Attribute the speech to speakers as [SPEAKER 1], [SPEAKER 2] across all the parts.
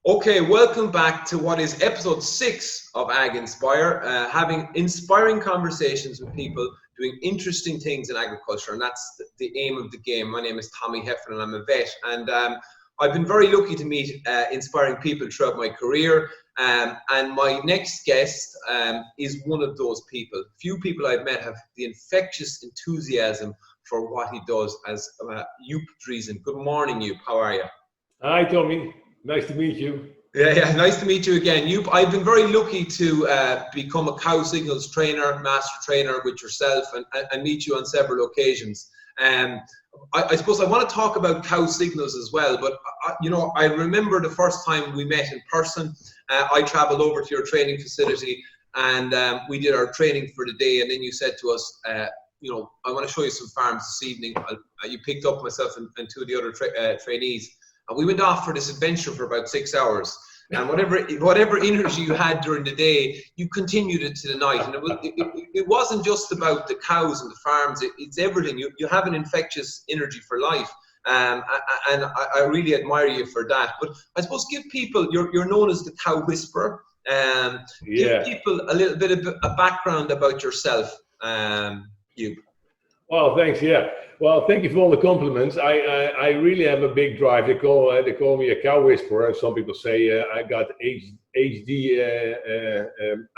[SPEAKER 1] Okay, welcome back to what is episode 6 of Aginspire, having inspiring conversations with people doing interesting things in agriculture, and that's the aim of the game. My name is Tommy Heffernan, and I'm a vet, and I've been very lucky to meet inspiring people throughout my career, and my next guest is one of those people. Few people I've met have the infectious enthusiasm for what he does as Joep Drissen. Good morning, Joep. How are you?
[SPEAKER 2] Hi, Tommy. Nice to meet you.
[SPEAKER 1] Yeah, nice to meet you again. I've been very lucky to become a cowsignals trainer, master trainer with yourself, and meet you on several occasions. I suppose I want to talk about cowsignals as well, but I remember the first time we met in person. I traveled over to your training facility, and we did our training for the day, and then you said to us, I want to show you some farms this evening. You picked up myself and two of the other trainees. And we went off for this adventure for about 6 hours, and whatever energy you had during the day, you continued it to the night. And it wasn't just about the cows and the farms; it's everything. You have an infectious energy for life, and I really admire you for that. But I suppose give people you're known as the cow whisperer. Give people a little bit of a background about yourself, you.
[SPEAKER 2] Well, thanks. Yeah. Well, thank you for all the compliments. I really have a big drive. They call me a cow whisperer. Some people say I got HD,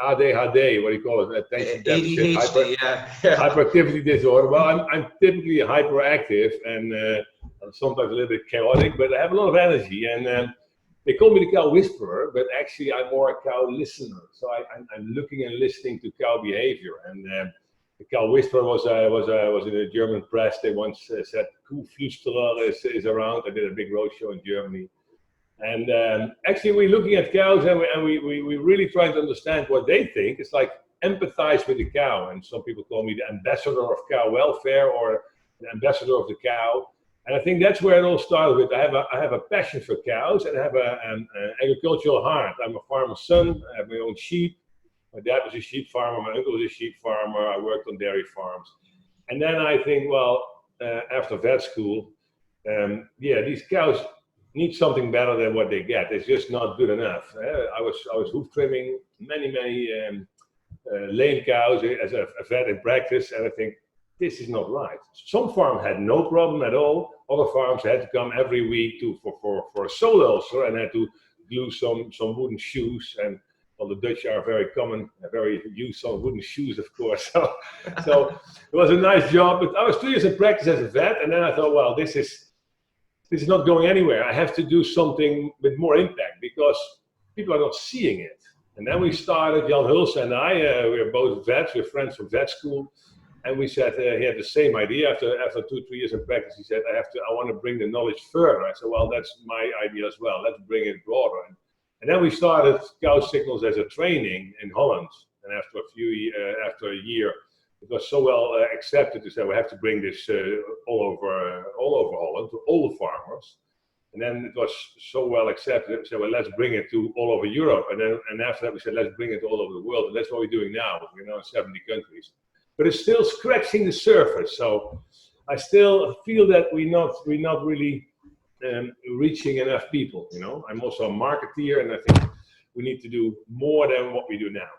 [SPEAKER 2] ADHD. What do you call it? Attention deficit, hyperactivity disorder. Well, I'm typically hyperactive and sometimes a little bit chaotic, but I have a lot of energy. And they call me the cow whisperer, but actually I'm more a cow listener. So I'm looking and listening to cow behavior. And the cow whisperer was in the German press. They once said Kuhflüsterer is around. I did a big roadshow in Germany, and actually we're looking at cows and we really trying to understand what they think. It's like empathize with the cow, and some people call me the ambassador of cow welfare or the ambassador of the cow. And I think that's where it all started with. I have a passion for cows, and I have an agricultural heart. I'm a farmer's son. I have my own sheep. My dad was a sheep farmer, my uncle was a sheep farmer, I worked on dairy farms. And then I think, after vet school, these cows need something better than what they get. It's just not good enough. I was hoof trimming many lame cows as a vet in practice, and I think, this is not right. Some farms had no problem at all. Other farms had to come every week for a sole ulcer and had to glue some wooden shoes. And well, the Dutch are very used on wooden shoes, of course. So it was a nice job. But I was 2 years in practice as a vet, and then I thought, well, this is not going anywhere. I have to do something with more impact because people are not seeing it. And then we started, Jan Hooves and I, we're both vets, we're friends from vet school. And we said, he had the same idea after 2-3 years in practice. He said, I want to bring the knowledge further. I said, well, that's my idea as well. Let's bring it broader. And then we started cowsignals as a training in Holland. And after a year, it was so well accepted to say we have to bring this all over Holland to all the farmers. And then it was so well accepted. We said, well, let's bring it to all over Europe. And after that, we said, let's bring it to all over the world. And that's what we're doing now. We're now in 70 countries. But it's still scratching the surface. So I still feel that we're not really reaching enough people. I'm also a marketeer, and I think we need to do more than what we do now.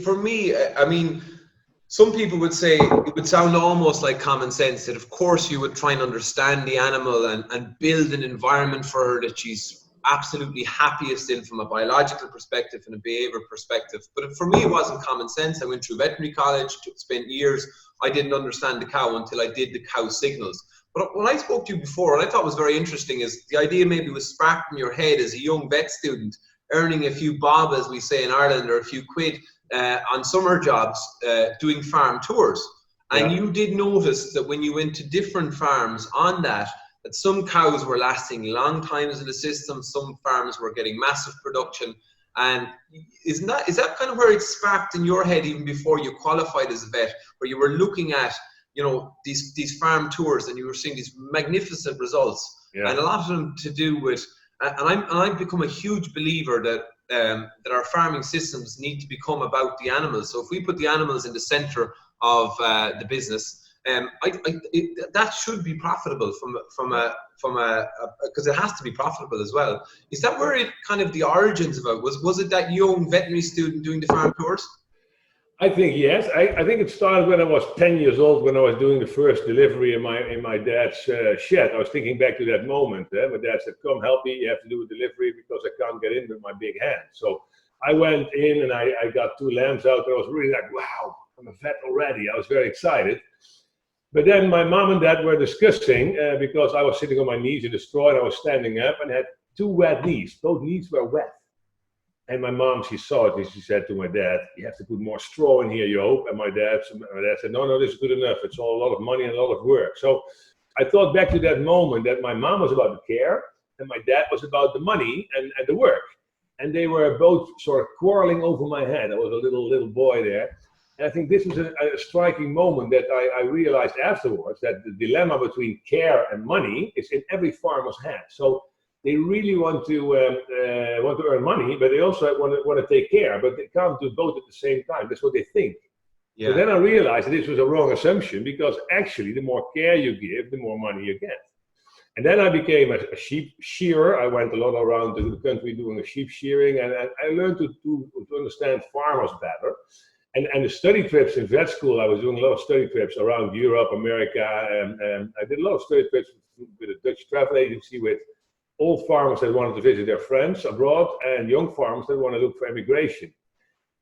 [SPEAKER 1] For me, I mean, some people would say it would sound almost like common sense that, of course, you would try and understand the animal and build an environment for her that she's absolutely happiest in from a biological perspective and a behavior perspective. But for me, it wasn't common sense. I went through veterinary college, spent years. I didn't understand the cow until I did the cowsignals. But when I spoke to you before, what I thought was very interesting is the idea maybe was sparked in your head as a young vet student, earning a few bob, as we say in Ireland, or a few quid on summer jobs, doing farm tours. And you did notice that when you went to different farms on that some cows were lasting long times in the system, some farms were getting massive production. And is that kind of where it sparked in your head even before you qualified as a vet, where you were looking at these farm tours and you were seeing these magnificent results, and a lot of them to do with and I've become a huge believer that our farming systems need to become about the animals. So if we put the animals in the center of the business, that should be profitable from because it has to be profitable as well. Is that where it kind of the origins of it was it that young veterinary student doing the farm tours?
[SPEAKER 2] I think yes. I think it started when I was 10 years old, when I was doing the first delivery in my dad's shed. I was thinking back to that moment. My dad said, "Come help me. You have to do a delivery because I can't get in with my big hand." So I went in and I got 2 lambs out there. I was really like, "Wow, I'm a vet already." I was very excited. But then my mom and dad were discussing because I was sitting on my knees in the straw and I was standing up and had 2 wet knees. Both knees were wet. And my mom, she saw it and she said to my dad, "You have to put more straw in here, Joep." And my dad said, no, this is good enough. It's all a lot of money and a lot of work. So I thought back to that moment that my mom was about the care and my dad was about the money and the work. And they were both sort of quarreling over my head. I was a little boy there. And I think this was a striking moment that I realized afterwards, that the dilemma between care and money is in every farmer's head. So they really want to earn money, but they also want to take care, but they can't do both at the same time. That's what they think. Yeah. So then I realized that this was a wrong assumption, because actually the more care you give, the more money you get. And then I became a sheep shearer. I went a lot around the country doing a sheep shearing, and I learned to understand farmers better. And the study trips in vet school, I was doing a lot of study trips around Europe, America, and I did a lot of study trips with a Dutch travel agency with old farmers that wanted to visit their friends abroad and young farmers that want to look for immigration.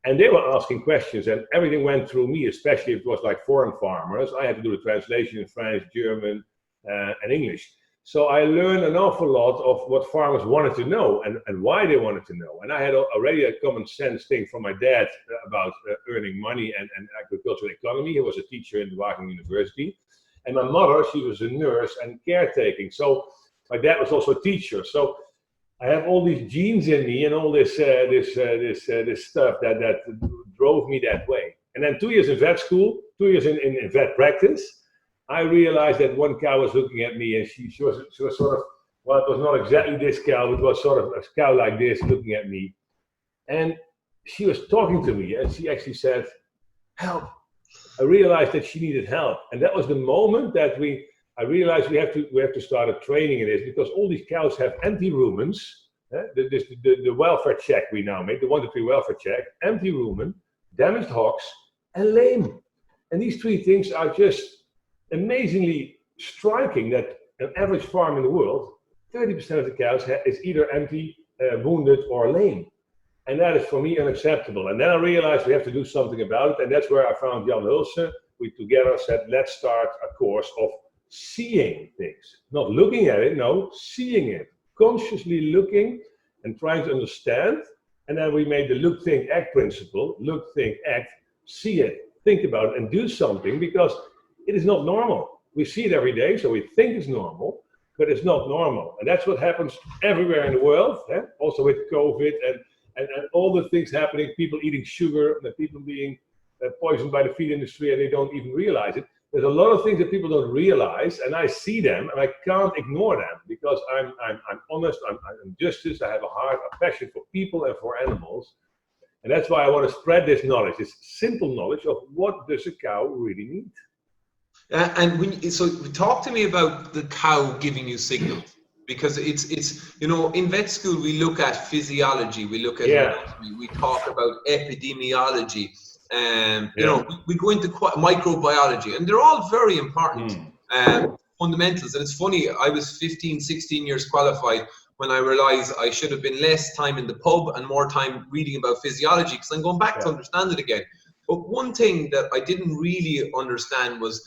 [SPEAKER 2] And they were asking questions and everything went through me, especially if it was like foreign farmers. I had to do the translation in French, German, and English. So I learned an awful lot of what farmers wanted to know and why they wanted to know. And I had already a common sense thing from my dad about earning money and agricultural economy. He was a teacher in the Wageningen University. And my mother, she was a nurse and caretaking. So my dad was also a teacher, so I have all these genes in me and all this stuff that drove me that way. And then 2 years in vet school, 2 years in vet practice, I realized that one cow was looking at me, and she was sort of, well, it was not exactly this cow, it was sort of a cow like this looking at me, and she was talking to me, and she actually said, "Help." I realized that she needed help, and that was the moment that I realized we have to start a training in this, because all these cows have empty rumens. The welfare check we now make, the 1 to 3 welfare check, empty rumen, damaged hocks, and lame. And these 3 things are just amazingly striking, that an average farm in the world, 30% of the cows is either empty, wounded, or lame. And that is for me unacceptable. And then I realized we have to do something about it. And that's where I found Jan Hulsen. We together said, let's start a course of seeing things, not looking at it, no, seeing it, consciously looking and trying to understand. And then we made the look, think, act principle. Look, think, act, see it, think about it, and do something, because it is not normal. We see it every day, so we think it's normal, but it's not normal. And that's what happens everywhere in the world, also with COVID and all the things happening, people eating sugar, and people being poisoned by the feed industry, and they don't even realize it. There's a lot of things that people don't realize, and I see them, and I can't ignore them, because I'm honest, I'm justice, I have a heart, a passion for people and for animals, and that's why I want to spread this knowledge, this simple knowledge of what does a cow really need.
[SPEAKER 1] So talk to me about the cow giving you signals, because it's in vet school we look at physiology, we look at anatomy, we talk about epidemiology. We go into microbiology, and they're all very important fundamentals. And it's funny, I was 15, 16 years qualified when I realized I should have been less time in the pub and more time reading about physiology, because I'm going back to understand it again. But one thing that I didn't really understand was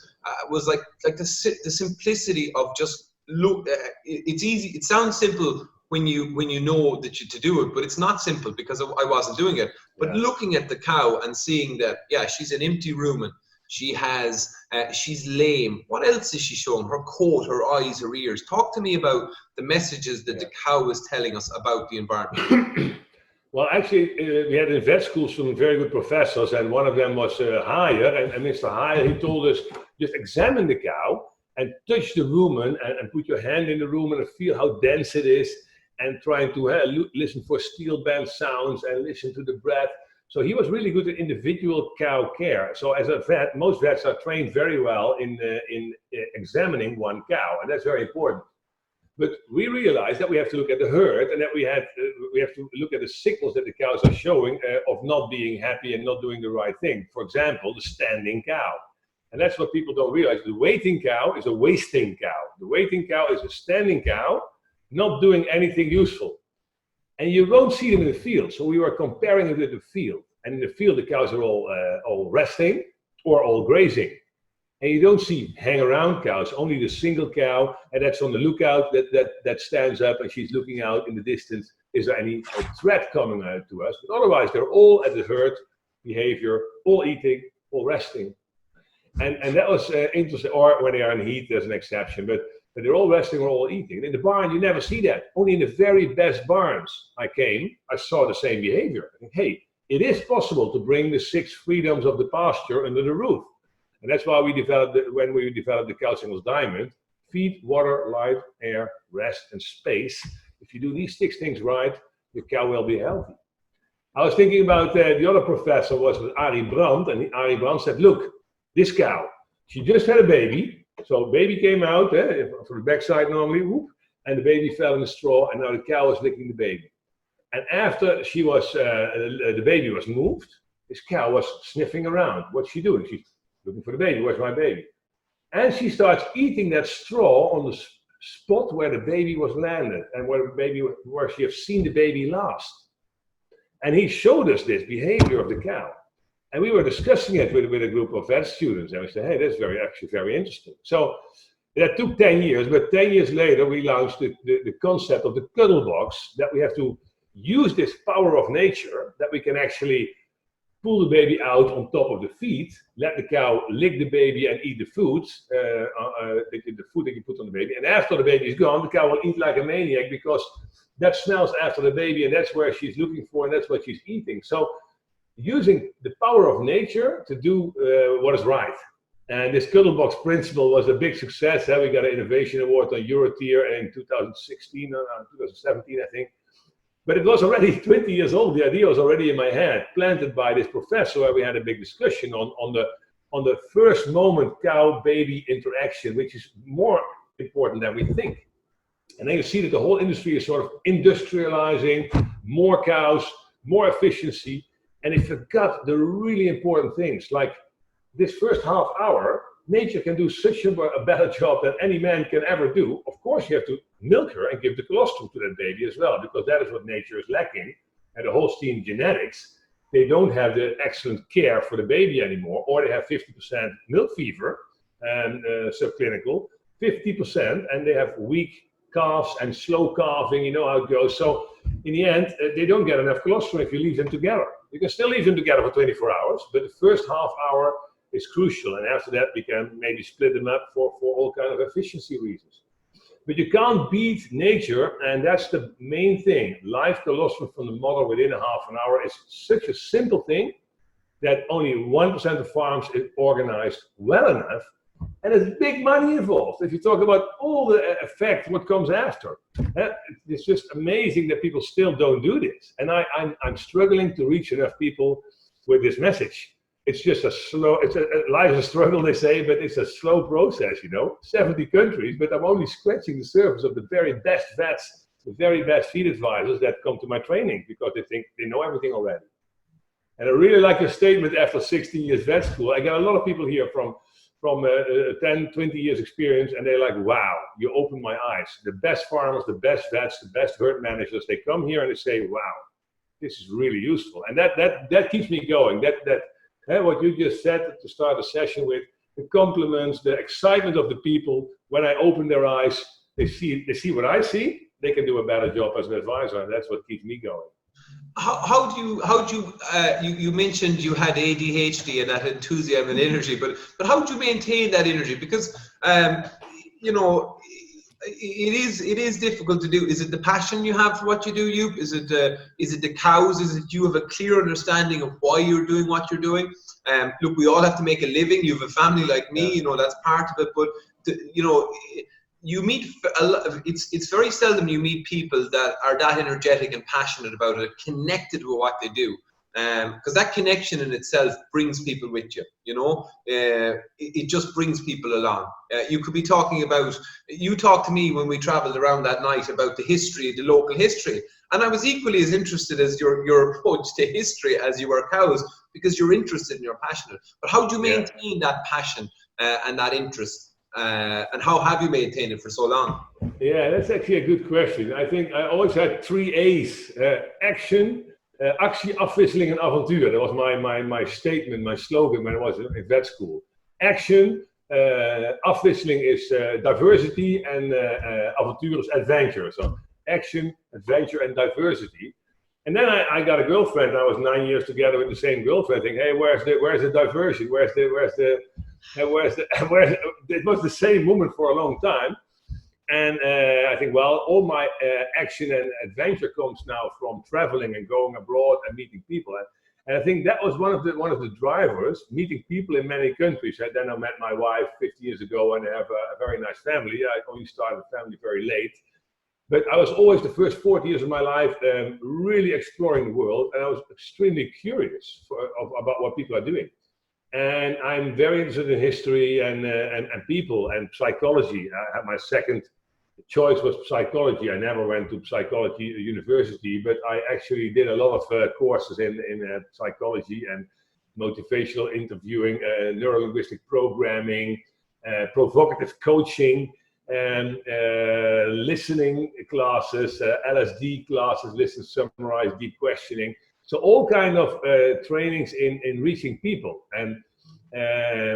[SPEAKER 1] like the simplicity of just look. It's easy. It sounds simple when you know that to do it, but it's not simple, because I wasn't doing it. But looking at the cow and seeing that, she's an empty rumen, she's lame. What else is she showing? Her coat, her eyes, her ears. Talk to me about the messages that the cow is telling us about the environment.
[SPEAKER 2] Well, actually, we had in vet school some very good professors, and one of them was Hayer, and Mr. Hayer, he told us, just examine the cow and touch the rumen and put your hand in the rumen and feel how dense it is, and trying to listen for steel band sounds and listen to the breath. So he was really good at individual cow care. So as a vet, most vets are trained very well in examining one cow, and that's very important. But we realized that we have to look at the herd, and that we have to look at the signals that the cows are showing of not being happy and not doing the right thing. For example, the standing cow. And that's what people don't realize. The waiting cow is a wasting cow. The waiting cow is a standing cow, not doing anything useful. And you won't see them in the field. So we were comparing it with the field. And in the field, the cows are all resting or all grazing. And you don't see hang around cows, only the single cow, and that's on the lookout that stands up and she's looking out in the distance. Is there any threat coming out to us? But otherwise, they're all at the herd behavior, all eating, all resting. And that was interesting, or when they are in heat, there's an exception, but they're all resting or all eating. And in the barn, you never see that. Only in the very best barns I saw the same behavior. I think, hey, it is possible to bring the 6 freedoms of the pasture under the roof. And that's why when we developed the cowsignals diamond: feed, water, light, air, rest, and space. If you do these 6 things right, your cow will be healthy. I was thinking about the other professor was Arie Brandt, and Arie Brandt said, look, this cow, she just had a baby. So baby came out from the backside normally, whoop, and the baby fell in the straw, and now the cow is licking the baby. And after the baby was moved, this cow was sniffing around. What's she doing? She's looking for the baby. Where's my baby? And she starts eating that straw on the spot where the baby was landed and where she has seen the baby last. And he showed us this behavior of the cow. And we were discussing it with a group of vet students, and we said, hey, that's actually very interesting. So that took 10 years, but 10 years later, we launched the concept of the cuddle box, that we have to use this power of nature, that we can actually pull the baby out on top of the feet, let the cow lick the baby and eat the food, the food that you put on the baby. And after the baby is gone, the cow will eat like a maniac, because that smells after the baby, and that's where she's looking for, and that's what she's eating. So using the power of nature to do what is right. And this cuddle box principle was a big success. We got an innovation award on Eurotier in 2016 or 2017, I think. But it was already 20 years old. The idea was already in my head, planted by this professor, where we had a big discussion on the first moment cow-baby interaction, which is more important than we think. And then you see that the whole industry is sort of industrializing, more cows, more efficiency, and they forgot the really important things, like this first half hour, nature can do such a better job than any man can ever do. Of course, you have to milk her and give the colostrum to that baby as well, because that is what nature is lacking. And the Holstein genetics, they don't have the excellent care for the baby anymore, or they have 50% milk fever and subclinical, 50%, and they have weak calves and slow calving, you know how it goes. So in the end, they don't get enough colostrum if you leave them together. You can still leave them together for 24 hours, but the first half hour is crucial. And after that, we can maybe split them up for all kinds of efficiency reasons. But you can't beat nature, and that's the main thing. Live colostrum from the mother within a half an hour is such a simple thing that only 1% of farms is organized well enough. And there's big money involved. If you talk about all the effect, what comes after, it's just amazing that people still don't do this. And I'm struggling to reach enough people with this message. It's just life is a struggle, they say, but it's a slow process, 70 countries, but I'm only scratching the surface of the very best vets, the very best feed advisors that come to my training, because they think they know everything already. And I really like your statement after 16 years vet school. I got a lot of people here from 10, 20 years experience, and they're like, wow, you opened my eyes. The best farmers, the best vets, the best herd managers, they come here and they say, wow, this is really useful. And that keeps me going. What you just said to start a session with, the compliments, the excitement of the people, when I open their eyes, they see what I see, they can do a better job as an advisor, and that's what keeps me going.
[SPEAKER 1] You mentioned you had ADHD and that enthusiasm and energy, but how do you maintain that energy? Because it is difficult to do. Is it the passion you have for what you do, Joep? Is it the cows? Is it you have a clear understanding of why you're doing what you're doing? Look, we all have to make a living. You have a family like me, that's part of it. But you meet it's very seldom you meet people that are that energetic and passionate about it, connected with what they do. because that connection in itself brings people with you. You know, it just brings people along. You could be talking about, you talked to me when we traveled around that night about the history, the local history, and I was equally as interested as your approach to history as you were cows, because you're interested and you're passionate. But how do you maintain that passion and that interest? And how have you maintained it for so long?
[SPEAKER 2] Yeah, that's actually a good question. I think I always had 3 A's: action, actie, afwisseling, and avontuur. That was my statement, my slogan when I was in vet school. Action, afwisseling is diversity, and avontuur is adventure. So action, adventure, and diversity. And then I got a girlfriend. I was 9 years together with the same girlfriend. Thinking, hey, where's the diversity? It was the same woman for a long time. And I think, well, all my action and adventure comes now from traveling and going abroad and meeting people. And I think that was one of the drivers, meeting people in many countries. And then I met my wife 15 years ago, and I have a very nice family. I only started a family very late. But I was always, the first 40 years of my life, really exploring the world. And I was extremely curious about what people are doing. And I'm very interested in history and people and psychology. I had my second choice was psychology. I never went to psychology university, but I actually did a lot of courses in psychology and motivational interviewing, neuro-linguistic programming, provocative coaching, and listening classes, LSD classes, listen, summarize, deep questioning. So all kind of trainings in reaching people. And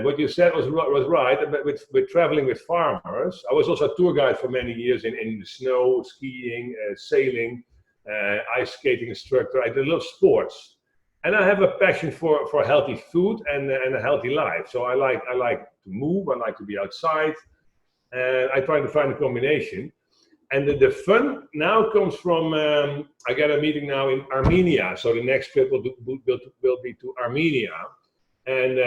[SPEAKER 2] what you said was right, but with traveling with farmers. I was also a tour guide for many years in the snow, skiing, sailing, ice skating instructor. I did a lot of sports. And I have a passion for healthy food and a healthy life. So I like to move, I like to be outside. And I try to find a combination. And the fun now comes from, I got a meeting now in Armenia. So the next trip will be to Armenia. And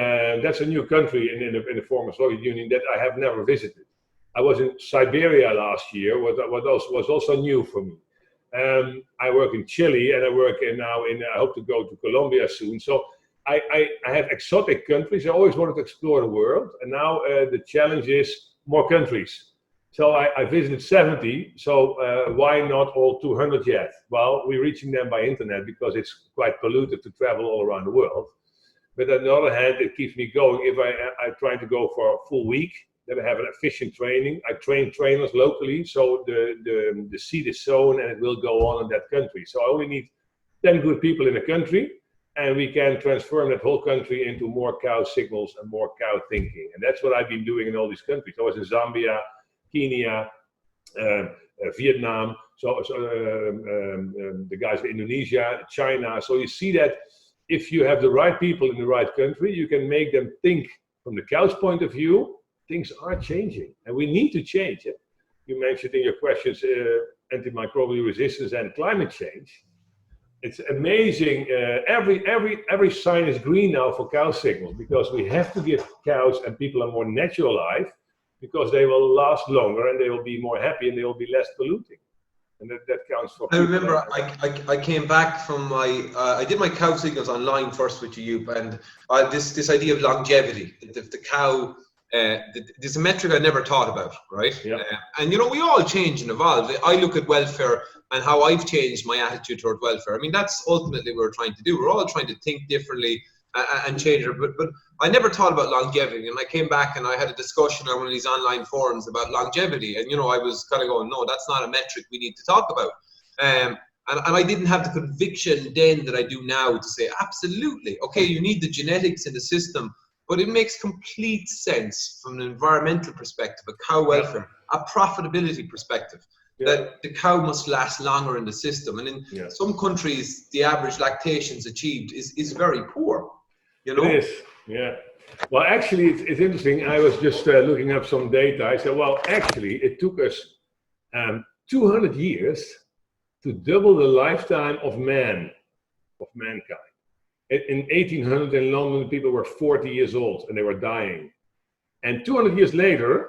[SPEAKER 2] that's a new country in the former Soviet Union that I have never visited. I was in Siberia last year, what was also new for me. I work in Chile, and I work I hope to go to Colombia soon. So I have exotic countries. I always wanted to explore the world. And now the challenge is more countries. So I visited 70, so why not all 200 yet? Well, we're reaching them by internet because it's quite polluted to travel all around the world. But on the other hand, it keeps me going. If I try to go for a full week, then I have an efficient training. I train trainers locally, so the seed is sown and it will go on in that country. So I only need 10 good people in a country, and we can transform that whole country into more cow signals and more cow thinking. And that's what I've been doing in all these countries. I was in Zambia, Kenya, Vietnam, the guys in Indonesia, China. So you see that if you have the right people in the right country, you can make them think from the cow's point of view. Things are changing, and we need to change it. You mentioned in your questions antimicrobial resistance and climate change. It's amazing. Every sign is green now for cow signals, because we have to give cows and people a more natural life, because they will last longer and they will be more happy and they will be less polluting. And that counts for people.
[SPEAKER 1] I remember I came back from I did my cow signals online first with you, and this idea of longevity, the cow, there's a metric I never thought about, right?
[SPEAKER 2] Yeah.
[SPEAKER 1] And we all change and evolve. I look at welfare and how I've changed my attitude toward welfare. I mean, that's ultimately what we're trying to do. We're all trying to think differently and change it. But I never thought about longevity. And I came back and I had a discussion on one of these online forums about longevity. And, I was kind of going, no, that's not a metric we need to talk about. And I didn't have the conviction then that I do now to say, absolutely, okay, you need the genetics in the system, but it makes complete sense from an environmental perspective, a cow welfare, a profitability perspective, that the cow must last longer in the system. And in some countries, the average lactations achieved is very poor.
[SPEAKER 2] It is, yeah. Well, actually, it's interesting. I was just looking up some data. I said, well, actually, it took us 200 years to double the lifetime of mankind. In 1800 in London, people were 40 years old and they were dying. And 200 years later,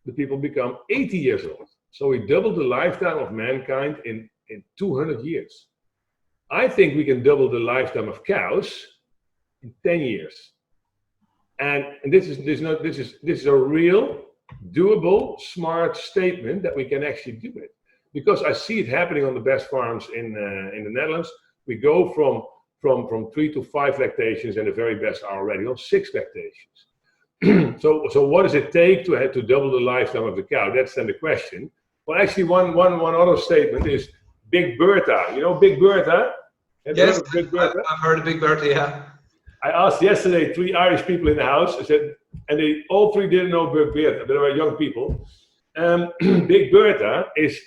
[SPEAKER 2] the people become 80 years old. So we doubled the lifetime of mankind in 200 years. I think we can double the lifetime of cows in 10 years. And this is a real, doable, smart statement that we can actually do it. Because I see it happening on the best farms in the Netherlands. We go from 3 to 5 lactations, and the very best are already on 6 lactations. So what does it take to double the lifetime of the cow? That's then the question. Well, actually, one other statement is Big Bertha. You know Big Bertha?
[SPEAKER 1] Yes, I've heard of Big Bertha, yeah.
[SPEAKER 2] I asked yesterday 3 Irish people in the house. I said, and they all 3 didn't know Big Bertha. They were young people. Big Bertha is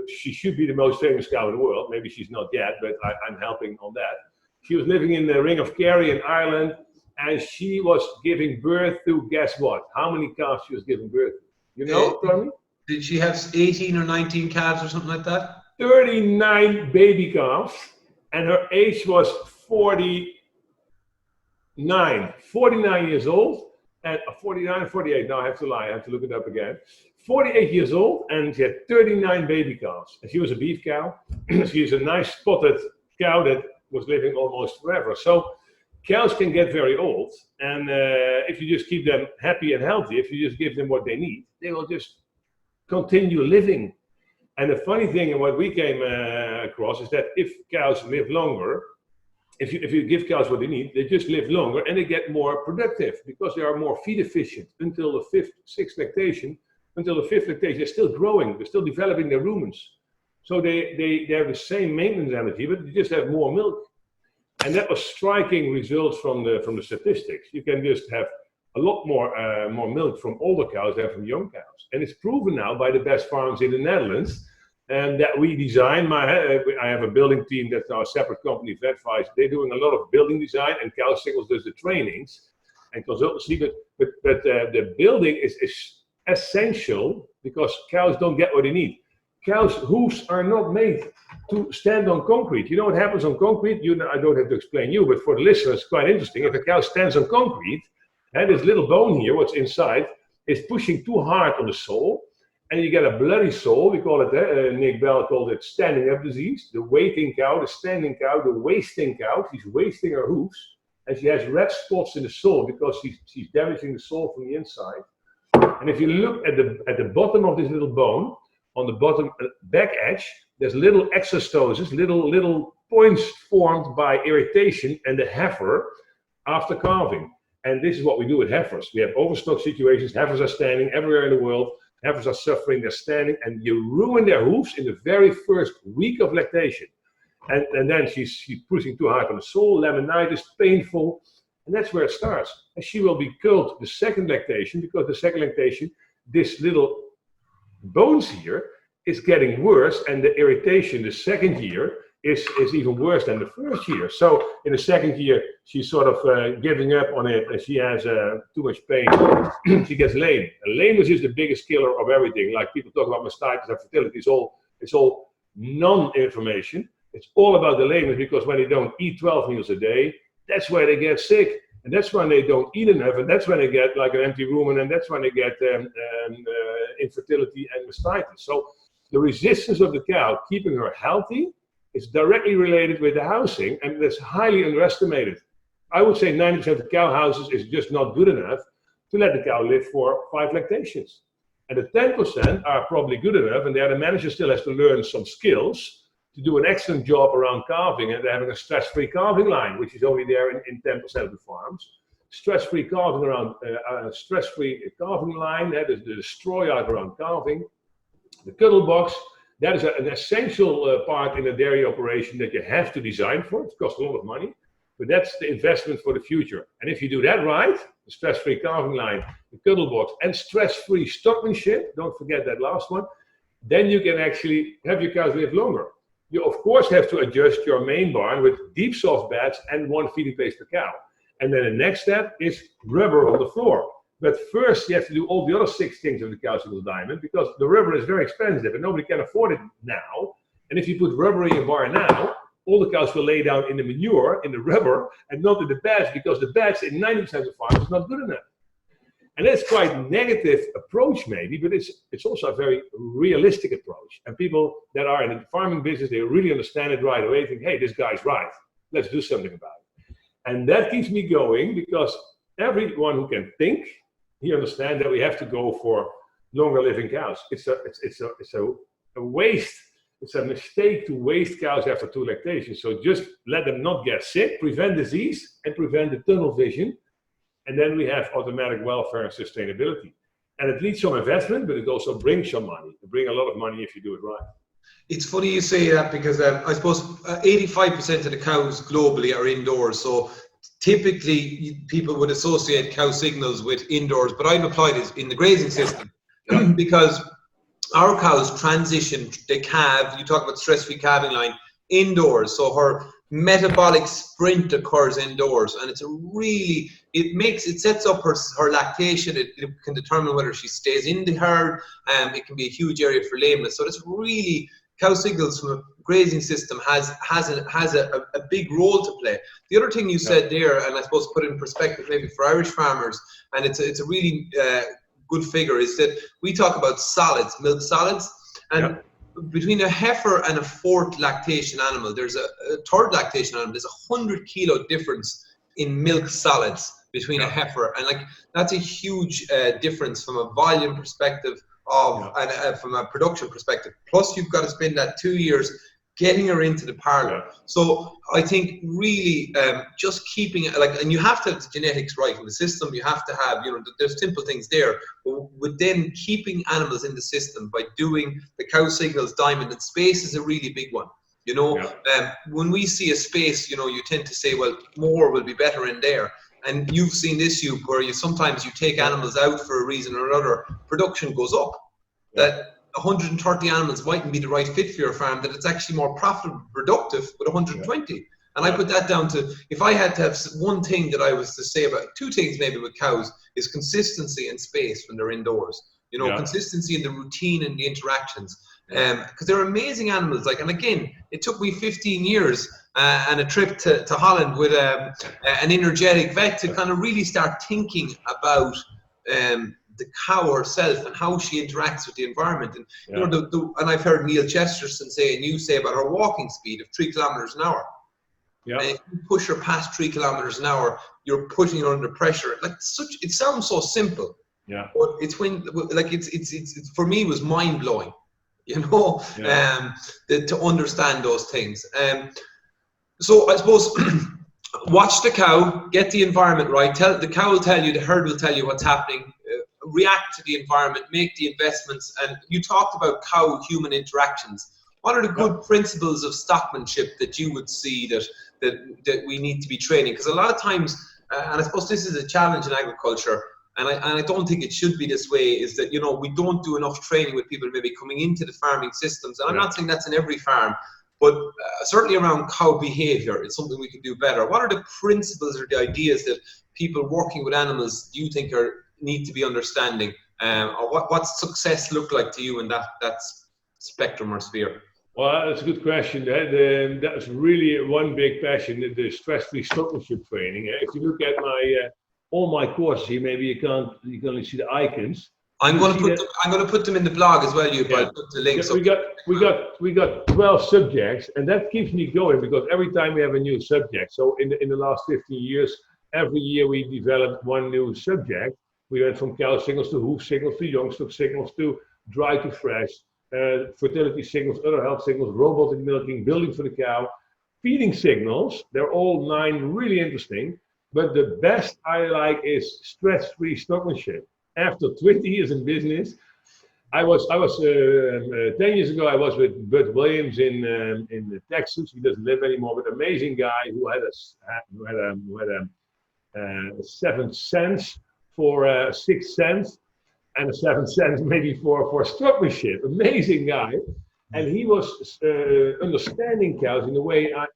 [SPEAKER 2] she should be the most famous cow in the world. Maybe she's not yet, but I'm helping on that. She was living in the Ring of Kerry in Ireland, and she was giving birth to, guess what? How many calves she was giving birth to? You know, Tommy?
[SPEAKER 1] Did she have 18 or 19 calves or something like that?
[SPEAKER 2] 39 baby calves, and her age was 49 years old, and 49, 48, now I have to lie, I have to look it up again. 48 years old, and she had 39 baby calves. And she was a beef cow. She is a nice spotted cow that was living almost forever. So cows can get very old, and if you just keep them happy and healthy, if you just give them what they need, they will just continue living. And the funny thing, and what we came across, is that if cows live longer, if you give cows what they need, they just live longer and they get more productive because they are more feed efficient until the 5th, 6th lactation. Until the 5th lactation, they're still growing, they're still developing their rumens. So they have the same maintenance energy, but they just have more milk. And that was striking results from the statistics. You can just have a lot more milk from older cows than from young cows. And it's proven now by the best farms in the Netherlands, and that we design. I have a building team that's our separate company, VetVice. They're doing a lot of building design, and cowsignals does the trainings and consultancy. But the building is essential because cows don't get what they need. Cows' hooves are not made to stand on concrete. You know what happens on concrete? I don't have to explain you, but for the listeners, it's quite interesting. If a cow stands on concrete, and this little bone here, what's inside, is pushing too hard on the sole, and you get a bloody sole. We call it, Nick Bell called it standing up disease. The waiting cow, the standing cow, the wasting cow. She's wasting her hooves, and she has red spots in the sole because she's damaging the sole from the inside. And if you look at the bottom of this little bone, on the bottom back edge, there's little exostoses, little points formed by irritation and the heifer after calving. And this is what we do with heifers. We have overstock situations. Heifers are standing everywhere in the world. Heifers are suffering, they're standing, and you ruin their hooves in the very first week of lactation. And then she's pushing too hard on the sole, laminitis, painful, and that's where it starts. And she will be culled the second lactation, because the second lactation, this little bones here is getting worse, and the irritation the second year is even worse than the first year. So in the second year, she's sort of giving up on it, and she has too much pain. She gets lame. And lameness is the biggest killer of everything. Like people talk about mastitis and fertility, it's all non-information. It's all about the lameness, because when they don't eat 12 meals a day, that's where they get sick. And that's when they don't eat enough, and that's when they get like an empty rumen, and that's when they get infertility and mastitis. So the resistance of the cow, keeping her healthy, is directly related with the housing, and that's highly underestimated. I would say 90% of the cow houses is just not good enough to let the cow live for 5 lactations. And the 10% are probably good enough, and there the manager still has to learn some skills to do an excellent job around calving, and having a stress-free calving line, which is only there in 10% of the farms. Stress-free calving around stress-free calving line, the destroy out around calving. The cuddle box, that is an essential part in a dairy operation that you have to design for. It costs a lot of money, but that's the investment for the future. And if you do that right, the stress-free calving line, the cuddle box, and stress-free stockmanship, don't forget that last one, then you can actually have your cows live longer. You of course have to adjust your main barn with deep soft beds and 1 feeding place per cow. And then the next step is rubber on the floor. But first you have to do all the other 6 things of the cowsignals diamond, because the rubber is very expensive and nobody can afford it now. And if you put rubber in your barn now, all the cows will lay down in the manure, in the rubber, and not in the beds, because the beds in 90% of farms is not good enough. And that's quite a negative approach maybe, but it's also a very realistic approach. And people that are in the farming business, they really understand it right away, think, hey, this guy's right, let's do something about it. And that keeps me going, because everyone who can think, he understands that we have to go for longer living cows. It's a waste. It's a mistake to waste cows after 2 lactations. So just let them not get sick, prevent disease, and prevent the tunnel vision. And then we have automatic welfare and sustainability. And it needs some investment, but it also brings some money. It brings a lot of money if you do it right.
[SPEAKER 1] It's funny you say that, because I suppose 85% of the cows globally are indoors. So typically people would associate cow signals with indoors, but I've applied it in the grazing system because our cows transition, they calve, you talk about stress-free calving line, indoors. So her metabolic sprint occurs indoors, and it's a really, it sets up her lactation. It can determine whether she stays in the herd. It can be a huge area for lameness. So it's really, cow signals from a grazing system has a big role to play. The other thing you said there, and I suppose put it in perspective maybe for Irish farmers, and it's a really good figure, is that we talk about solids, milk solids, and between a heifer and a 4th lactation animal, there's a 3rd lactation animal, there's 100 kilo difference in milk solids between a heifer, and like that's a huge difference from a volume perspective and from a production perspective. Plus you've got to spend that 2 years getting her into the parlor. So I think really just keeping it and you have to have the genetics right in the system. You have to have, there's simple things there, but with then keeping animals in the system by doing the cow signals diamond, and space is a really big one. When we see a space, you tend to say, well, more will be better in there. And you've seen this, Joep, where sometimes you take animals out for a reason or another, production goes up. That 130 animals mightn't be the right fit for your farm, that it's actually more profitable, productive with 120. And I put that down to, if I had to have one thing that I was to say about, 2 things maybe with cows, is consistency and space when they're indoors. Consistency in the routine and the interactions. Because they're amazing animals. And again, it took me 15 years and a trip to Holland with an energetic vet to kind of really start thinking about the cow herself and how she interacts with the environment. And and I've heard Neil Chesterton say, and you say, about her walking speed of 3 kilometers an hour. And if you push her past 3 kilometers an hour, you're putting her under pressure. It sounds so simple. But it's when, it's for me, it was mind blowing. To understand those things. So I suppose watch the cow, get the environment right. The cow will tell you, the herd will tell you what's happening. React to the environment, make the investments. And you talked about cow-human interactions. What are the good principles of stockmanship that you would see that we need to be training? Because a lot of times, and I suppose this is a challenge in agriculture, and I don't think it should be this way, is that, we don't do enough training with people maybe coming into the farming systems. And I'm not saying that's in every farm, but certainly around cow behavior, it's something we can do better. What are the principles or the ideas that people working with animals do you think need to be understanding? Or what's success look like to you in that spectrum or sphere?
[SPEAKER 2] Well, that's a good question. That's really one big passion, the stress-free stockmanship training. If you look at all my courses here, maybe you can only see the icons.
[SPEAKER 1] I'm going to put them in the blog as well. I'll put the links.
[SPEAKER 2] We got 12 subjects, and that keeps me going because every time we have a new subject. So in the last 15 years, every year we developed one new subject. We went from cow signals to hoof signals to young stock signals to dry to fresh, fertility signals, other health signals, robotic milking, building for the cow, feeding signals. They're all 9 really interesting. But the best I like is stress-free stockmanship. After 20 years in business, I was 10 years ago. I was with Bud Williams in Texas. He doesn't live anymore, but amazing guy who had a 7th sense for 6th sense, and a 7th sense maybe for stockmanship. Amazing guy, and he was understanding cows in a way I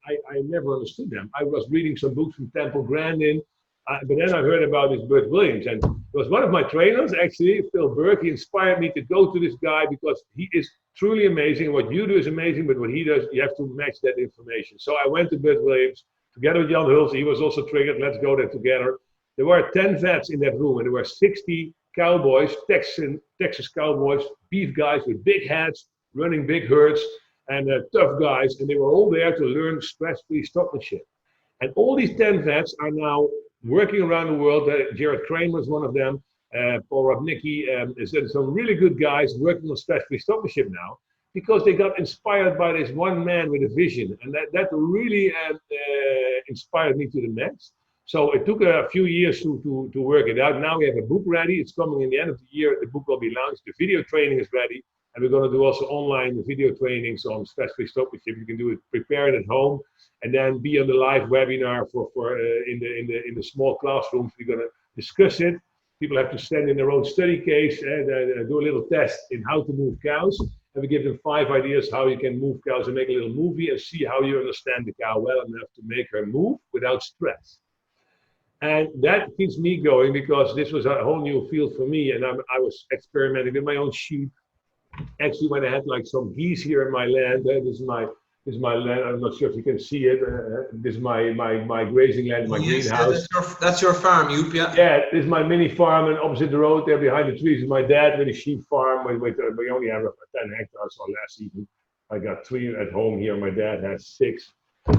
[SPEAKER 2] never understood them. I was reading some books from Temple Grandin. But then I heard about this Bud Williams, and it was one of my trainers, actually, Phil Burke. He inspired me to go to this guy because he is truly amazing. What you do is amazing, but what he does, you have to match that information. So I went to Bud Williams together with Jan Hooves. He was also triggered. Let's go there together. There were 10 vets in that room, and there were 60 cowboys, Texas cowboys, beef guys with big hats, running big herds, and tough guys, and they were all there to learn stress-free stockmanship. And all these 10 vets are now working around the world. Jared Kramer is one of them. Paul Robnicki, there's some really good guys working on stress-free stockmanship now, because they got inspired by this one man with a vision, and that really inspired me to the max. So it took a few years to work it out. Now we have a book ready. It's coming in the end of the year. The book will be launched. The video training is ready. And we're going to do also online video trainings on stress-free stockmanship. You can do it, prepare it at home, and then be on the live webinar in the small classrooms. We're going to discuss it. People have to send in their own study case and do a little test in how to move cows. And we give them 5 ideas how you can move cows and make a little movie and see how you understand the cow well enough to make her move without stress. And that keeps me going, because this was a whole new field for me, and I was experimenting with my own sheep. Actually, when I had like some geese here in my land, this is my land. I'm not sure if you can see it. This is my grazing land, my greenhouse.
[SPEAKER 1] That's your farm, Joep, yeah?
[SPEAKER 2] Yeah, this is my mini farm, and opposite the road there behind the trees is my dad with a sheep farm. We only have 10 hectares, so last season I got 3 at home here. My dad has 6.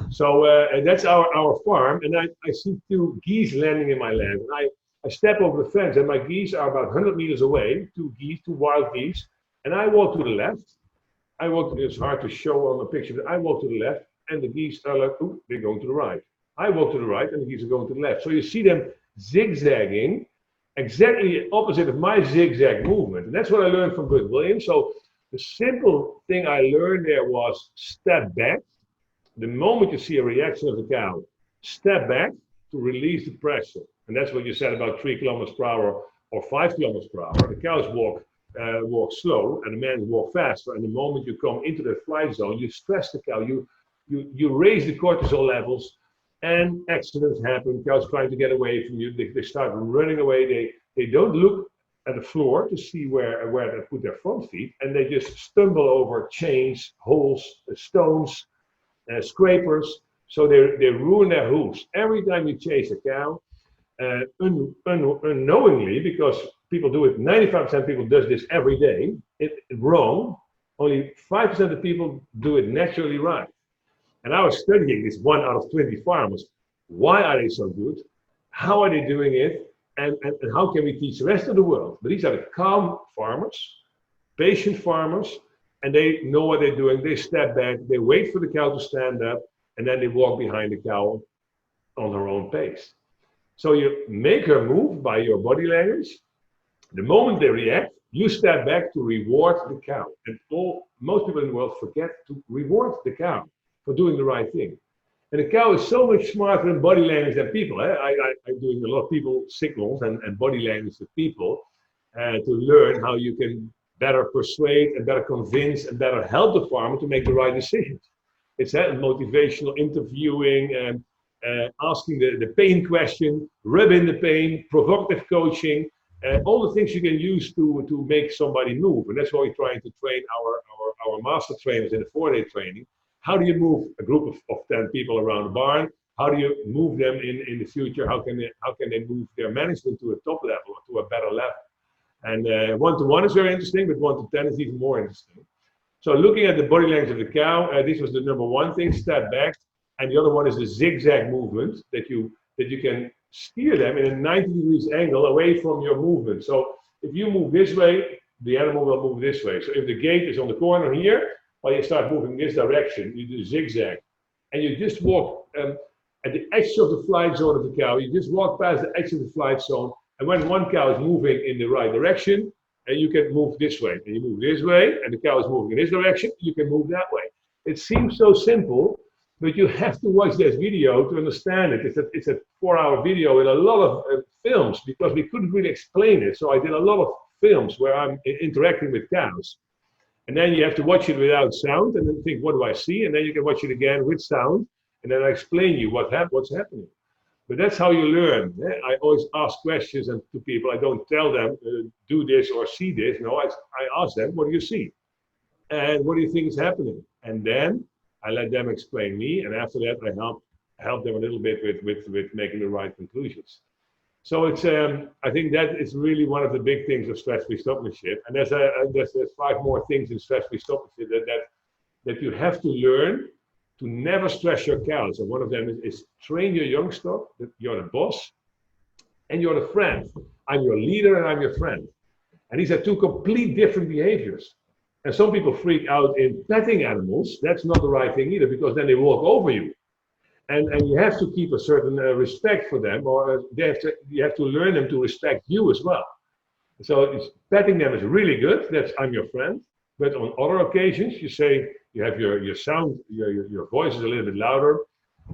[SPEAKER 2] So that's our farm, and I see 2 geese landing in my land. And I step over the fence, and my geese are about 100 meters away, 2 wild geese, and I walk to the left. It's hard to show on the picture, but I walk to the left, and the geese are like, ooh, they're going to the right. I walk to the right, and the geese are going to the left. So you see them zigzagging, exactly opposite of my zigzag movement. And that's what I learned from Bud Williams. So the simple thing I learned there was step back. The moment you see a reaction of the cow, step back to release the pressure. And that's what you said about 3 kilometers per hour or 5 kilometers per hour. The cows walk slow, and the men walk faster. And the moment you come into the flight zone, you stress the cow. You raise the cortisol levels, and accidents happen. Cows trying to get away from you. They start running away. They don't look at the floor to see where they put their front feet, and they just stumble over chains, holes, stones, scrapers, so they ruin their hooves. Every time you chase a cow, unknowingly, because people do it, 95% of people does this every day, it's wrong. Only 5% of people do it naturally right. And I was studying this 1 out of 20 farmers. Why are they so good? How are they doing it? And how can we teach the rest of the world? But these are the calm farmers, patient farmers, and they know what they're doing. They step back, they wait for the cow to stand up, and then they walk behind the cow on her own pace. So you make her move by your body language. The moment they react, you step back to reward the cow. And most people in the world forget to reward the cow for doing the right thing. And the cow is so much smarter in body language than people. I'm doing a lot of people signals and body language with people to learn how you can better persuade and better convince and better help the farmer to make the right decisions. It's motivational interviewing and asking the pain question, rub in the pain, provocative coaching, all the things you can use to make somebody move. And that's why we're trying to train our master trainers in the 4-day training. How do you move a group of 10 people around the barn? How do you move them in the future? How can they move their management to a top level or to a better level? And 1-to-1 is very interesting, but 1-to-10 is even more interesting. So looking at the body language of the cow, this was the number 1 thing, step back. And the other one is the zigzag movement, that you can steer them in a 90 degrees angle away from your movement. So if you move this way, the animal will move this way. So if the gate is on the corner here, well, you start moving this direction, you do zigzag. And you just walk at the edge of the flight zone of the cow, you just walk past the edge of the flight zone. And when one cow is moving in the right direction, and you can move this way, and you move this way, and the cow is moving in this direction, you can move that way. It seems so simple, but you have to watch this video to understand it. It's a 4-hour video with a lot of films, because we couldn't really explain it. So I did a lot of films where I'm interacting with cows. And then you have to watch it without sound, and then think, what do I see? And then you can watch it again with sound, and then I explain you what's happening. But that's how you learn. I always ask questions to people. I don't tell them, do this or see this. No, I ask them, what do you see? And what do you think is happening? And then I let them explain me. And after that, I help them a little bit with making the right conclusions. So it's I think that is really one of the big things of stress-free stopmanship. And there's 5 more things in stress-free stopmanship that you have to learn to never stress your cows. And one of them is train your young stock that you're the boss and you're the friend. I'm your leader and I'm your friend. And these are 2 complete different behaviors. And some people freak out in petting animals. That's not the right thing either, because then they walk over you. And you have to keep a certain respect for them, or you have to learn them to respect you as well. So petting them is really good. That's I'm your friend. But on other occasions, you say you have your sound, your voice is a little bit louder,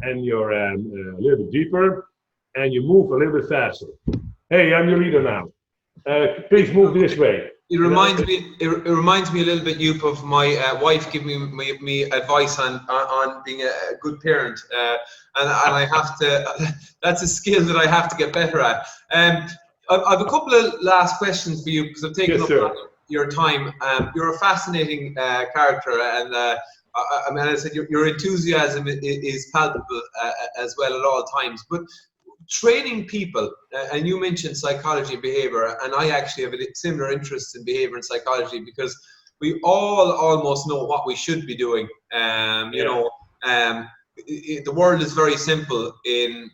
[SPEAKER 2] and you're a little bit deeper, and you move a little bit faster. Hey, I'm your leader now. Please move this way.
[SPEAKER 1] It reminds me a little bit, Joep, of my wife giving me advice on being a good parent, and I have to. That's a skill that I have to get better at. I've a couple of last questions for you because I've taken up your time. You're a fascinating character, and I mean, as I said, your enthusiasm is palpable as well at all times. But training people, and you mentioned psychology and behavior, and I actually have a similar interest in behavior and psychology because we all almost know what we should be doing. You know, the world is very simple in,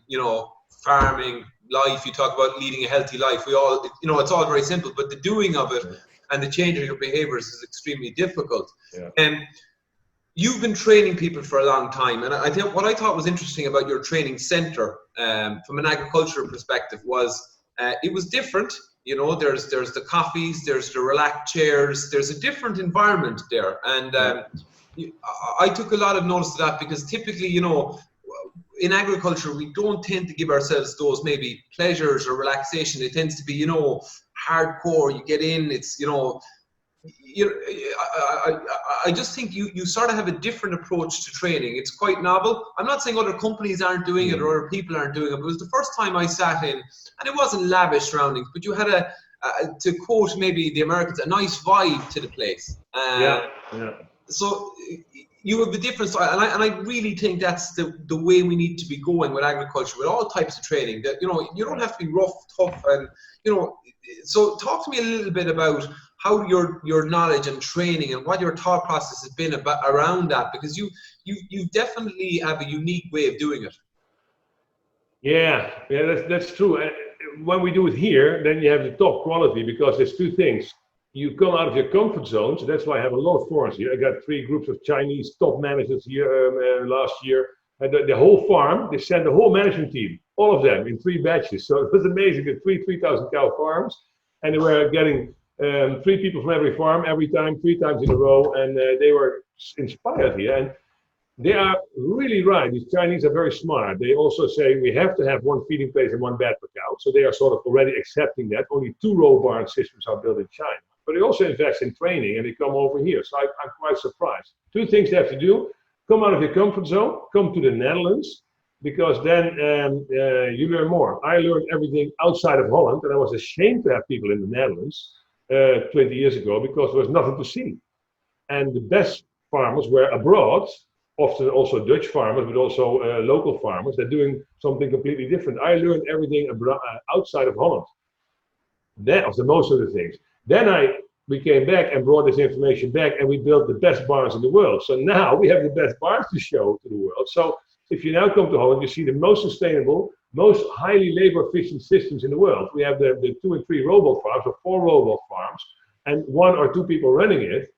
[SPEAKER 1] farming, life. You talk about leading a healthy life. We all, it's all very simple, but the doing of it and the change of your behaviors is extremely difficult. You've been training people for a long time, and I think what I thought was interesting about your training center, from an agricultural perspective, was it was different. There's the coffees, there's the relaxed chairs, there's a different environment there, and I took a lot of notice of that because typically, in agriculture, we don't tend to give ourselves those maybe pleasures or relaxation. It tends to be, hardcore. You get in, it's, I just think you sort of have a different approach to training. It's quite novel. I'm not saying other companies aren't doing it or other people aren't doing it, but it was the first time I sat in, and it wasn't lavish surroundings, but you had to quote maybe the Americans, a nice vibe to the place. So you have a different style, and I really think that's the way we need to be going with agriculture, with all types of training. That you don't have to be rough, tough, and So talk to me a little bit about how your knowledge and training and what your thought process has been around that, because you definitely have a unique way of doing it.
[SPEAKER 2] Yeah, that's true. When we do it here, then you have the top quality, because there's 2 things. You come out of your comfort zone, so that's why I have a lot of forums here. I got 3 groups of Chinese top managers here last year. And the whole farm, they sent the whole management team, all of them, in 3 batches. So it was amazing. The 3,000 cow farms, and they were getting 3 people from every farm, every time, 3 times in a row, and they were inspired here. And they are really right. These Chinese are very smart. They also say we have to have 1 feeding place and 1 bed per cow. So they are sort of already accepting that. Only 2 row barn systems are built in China. But they also invest in training, and they come over here. So I'm quite surprised. 2 things they have to do. Come out of your comfort zone, come to the Netherlands, because then you learn more. I learned everything outside of Holland, and I was ashamed to have people in the Netherlands 20 years ago because there was nothing to see. And the best farmers were abroad, often also Dutch farmers, but also local farmers. They're doing something completely different. I learned everything outside of Holland. That was the most of the things. Then we came back and brought this information back, and we built the best barns in the world. So now we have the best barns to show to the world. So if you now come to Holland, you see the most sustainable, most highly labor efficient systems in the world. We have the 2 and 3 robot farms, or 4 robot farms, and 1 or 2 people running it.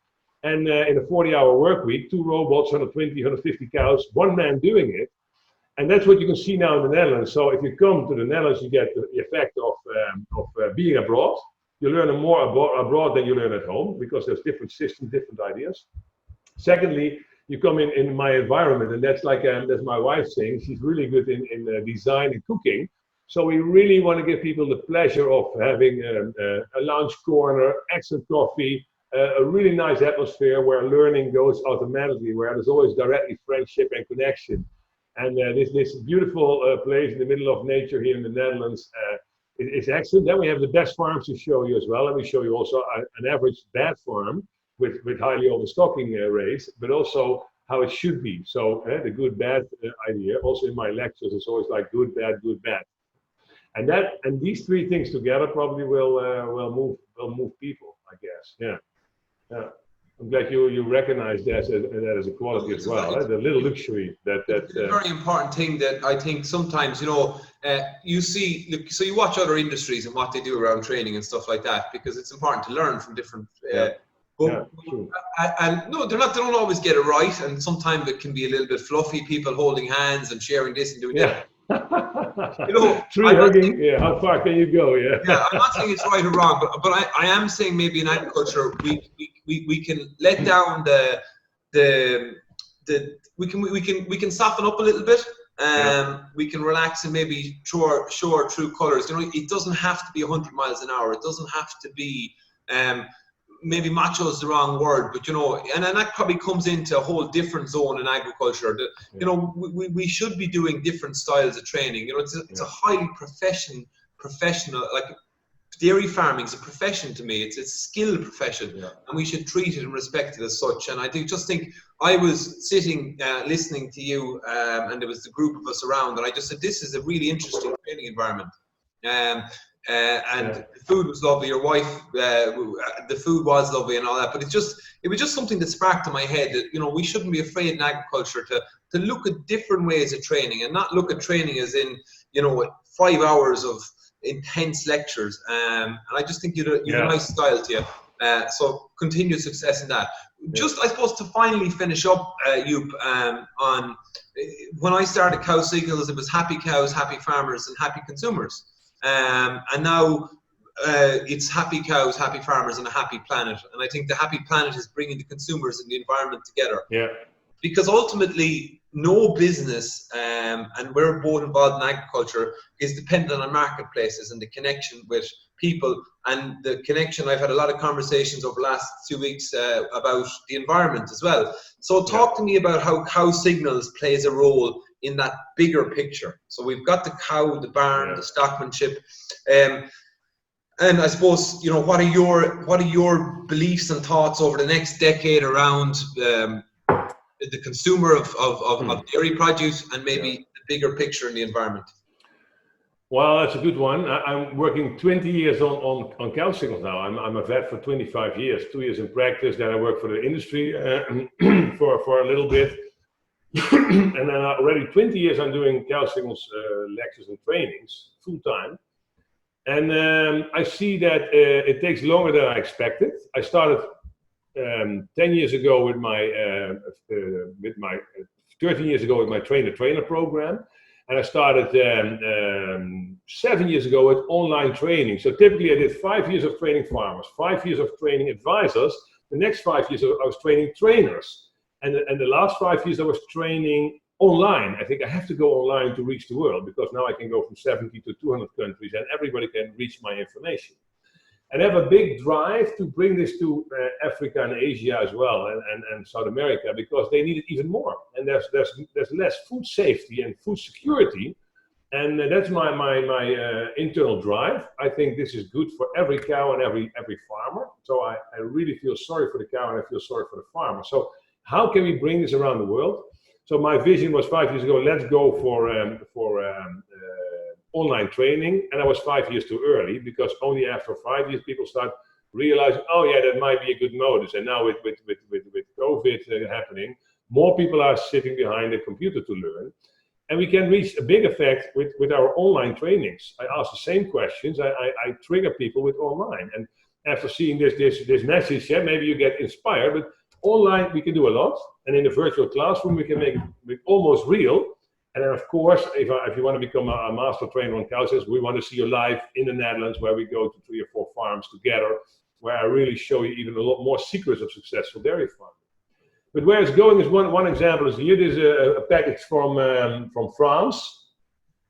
[SPEAKER 2] And in a 40-hour work week, 2 robots, 120, 150 cows, 1 man doing it. And that's what you can see now in the Netherlands. So if you come to the Netherlands, you get the effect of being abroad. You learn more abroad than you learn at home, because there's different systems, different ideas. Secondly, you come in my environment, and that's like that's my wife saying, she's really good in design and cooking. So we really want to give people the pleasure of having a lounge corner, excellent coffee, a really nice atmosphere where learning goes automatically, where there's always directly friendship and connection. And this beautiful place in the middle of nature here in the Netherlands, it's excellent. Then we have the best farms to show you as well. Let me show you also an average bad farm with highly overstocking rates, but also how it should be. So the good bad idea. Also in my lectures, it's always like good bad, good bad. And these three things together probably will move people, I guess. Yeah. I'm glad you recognize that as a quality as well. The little luxury
[SPEAKER 1] it's a very important thing that I think sometimes, you see, so you watch other industries and what they do around training and stuff like that, because it's important to learn from different. And no, they don't always get it right, and sometimes it can be a little bit fluffy. People holding hands and sharing this and doing that.
[SPEAKER 2] Tree hugging. How far can you go?
[SPEAKER 1] I'm not saying it's right or wrong, but I am saying maybe in agriculture we can let down we can soften up a little bit. We can relax and maybe show our true colors. It doesn't have to be 100 miles an hour. It doesn't have to be. Maybe macho is the wrong word, but and that probably comes into a whole different zone in agriculture. We should be doing different styles of training. It's a highly professional, like dairy farming is a profession to me. It's a skilled profession, and we should treat it and respect it as such. And I just think I was sitting listening to you, and there was a group of us around, and I just said, this is a really interesting training environment. The food was lovely. Your wife, the food was lovely and all that. But it was just something that sparked in my head that we shouldn't be afraid in agriculture to look at different ways of training and not look at training as in 5 hours of intense lectures. And I just think you have a nice style to you. So continued success in that. Just I suppose to finally finish up, Joep, on when I started cowsignals, it was happy cows, happy farmers, and happy consumers. And now it's happy cows, happy farmers, and a happy planet. And I think the happy planet is bringing the consumers and the environment together. Because ultimately, no business, and we're both involved in agriculture, is dependent on marketplaces and the connection with people. And the connection, I've had a lot of conversations over the last 2 weeks about the environment as well. So talk to me about how cowsignals plays a role in that bigger picture. So we've got the cow, the barn, the stockmanship, and I suppose what are your beliefs and thoughts over the next decade around the consumer of dairy produce and maybe the bigger picture in the environment?
[SPEAKER 2] Well, that's a good one. I'm working 20 years on cowsignals now. I'm a vet for 25 years, 2 years in practice. Then I work for the industry for a little bit. And then already 20 years I'm doing cowsignals lectures and trainings full time. And I see that it takes longer than I expected. I started 10 years ago with my 13 years ago with my trainer program. And I started 7 years ago with online training. So typically I did 5 years of training farmers, 5 years of training advisors. The next 5 years I was training trainers. And the last 5 years I was training online. I think I have to go online to reach the world, because now I can go from 70 to 200 countries and everybody can reach my information. And I have a big drive to bring this to Africa and Asia as well, and South America, because they need it even more. And there's less food safety and food security. And that's my internal drive. I think this is good for every cow and every farmer. So I really feel sorry for the cow and I feel sorry for the farmer. So how can we bring this around the world? So my vision was 5 years ago, let's go for online training. And I was 5 years too early, because only after 5 years people start realizing, oh yeah, that might be a good modus. And now with COVID happening, more people are sitting behind a computer to learn. And we can reach a big effect with our online trainings. I ask the same questions. I trigger people with online. And after seeing this message, maybe you get inspired. But online, we can do a lot. And in the virtual classroom, we can make it almost real. And then, of course, if you want to become a master trainer on cowsignals, we want to see you live in the Netherlands, where we go to 3 or 4 farms together, where I really show you even a lot more secrets of successful dairy farming. But where it's going is one example is here. There's a package from France,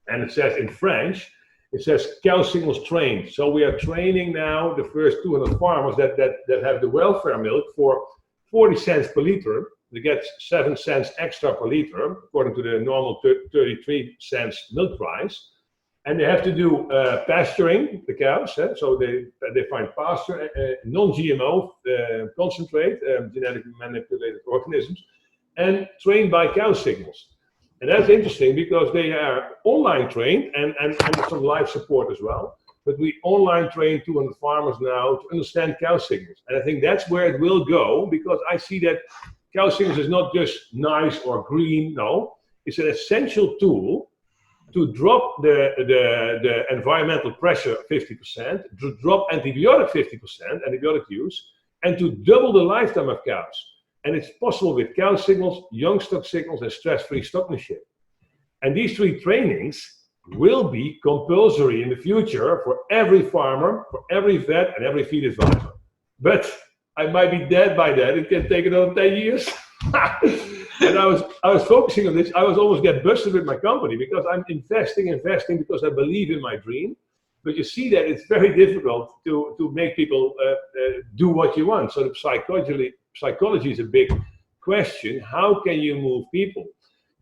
[SPEAKER 2] and it says in French, it says cowsignals trained. So we are training now the first 200 farmers that have the welfare milk for 40 cents per liter. They get 7 cents extra per liter, according to the normal 33 cents milk price. And they have to do pasturing the cows. So they find pasture, non-GMO concentrate, genetically manipulated organisms, and trained by cowsignals. And that's interesting because they are online trained and some live support as well. But we online train 200 farmers now to understand cow signals. And I think that's where it will go, because I see that cow signals is not just nice or green. No, it's an essential tool to drop the environmental pressure 50%, to drop antibiotic 50%, antibiotic use, and to double the lifetime of cows. And it's possible with cow signals, young stock signals, and stress-free stockmanship. And these 3 trainings will be compulsory in the future for every farmer, for every vet, and every feed advisor. But I might be dead by then. It can take another 10 years. And I was focusing on this. I was almost get busted with my company because I'm investing because I believe in my dream. But you see that it's very difficult to make people do what you want. So the psychology is a big question. How can you move people?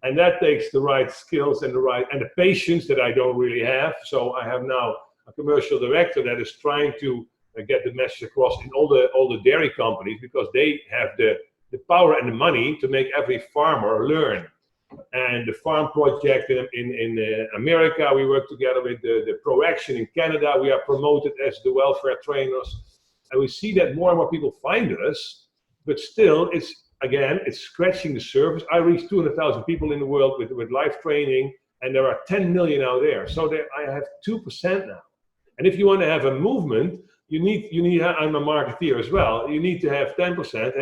[SPEAKER 2] And that takes the right skills and the patience that I don't really have. So I have now a commercial director that is trying to get the message across in all the dairy companies, because they have the power and the money to make every farmer learn. And the farm project in America, we work together with the Pro Action in Canada. We are promoted as the welfare trainers. And we see that more and more people find us, but still it's scratching the surface. I reach 200,000 people in the world with live training, and there are 10 million out there. So I have 2% now. And if you want to have a movement, you need. I'm a marketeer as well. You need to have 10%.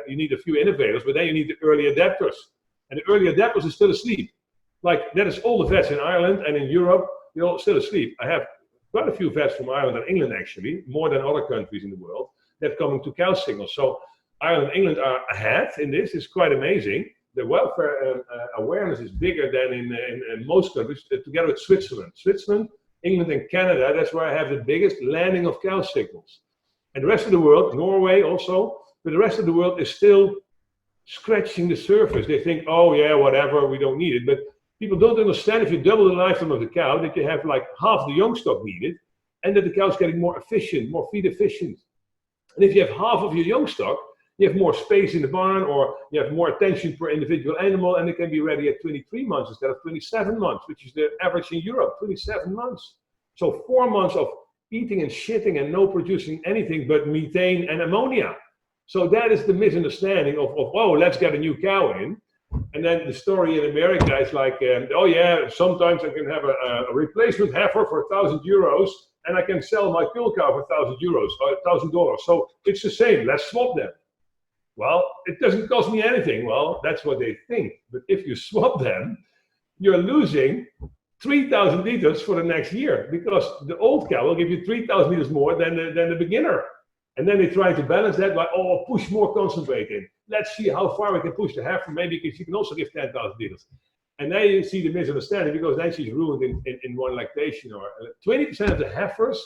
[SPEAKER 2] You need a few innovators, but then you need the early adapters. And the early adapters are still asleep. Like, that is all the vets in Ireland and in Europe, they're all still asleep. I have quite a few vets from Ireland and England, actually, more than other countries in the world, that come to cow signals. So Ireland and England are ahead in this. It's quite amazing. The welfare awareness is bigger than in most countries, together with Switzerland. Switzerland, England, and Canada, that's where I have the biggest landing of cow signals. And the rest of the world, Norway also, but the rest of the world is still scratching the surface. They think, oh yeah, whatever, we don't need it. But people don't understand, if you double the lifetime of the cow, that you have like half the young stock needed, and that the cow's getting more efficient, more feed efficient. And if you have half of your young stock, you have more space in the barn, or you have more attention per individual animal, and it can be ready at 23 months instead of 27 months, which is the average in Europe, 27 months. So 4 months of eating and shitting and no producing anything but methane and ammonia. So that is the misunderstanding of oh, let's get a new cow in. And then the story in America is like, oh yeah, sometimes I can have a replacement heifer for €1,000, and I can sell my kill cow for €1,000 or $1,000. So it's the same, let's swap them. Well, it doesn't cost me anything. Well, that's what they think. But if you swap them, you're losing 3,000 liters for the next year, because the old cow will give you 3,000 liters more than the beginner. And then they try to balance that by, oh, push more concentrate in. Let's see how far we can push the heifer, maybe because she can also give 10,000 liters. And then you see the misunderstanding, because then she's ruined in one lactation. Or 20% of the heifers,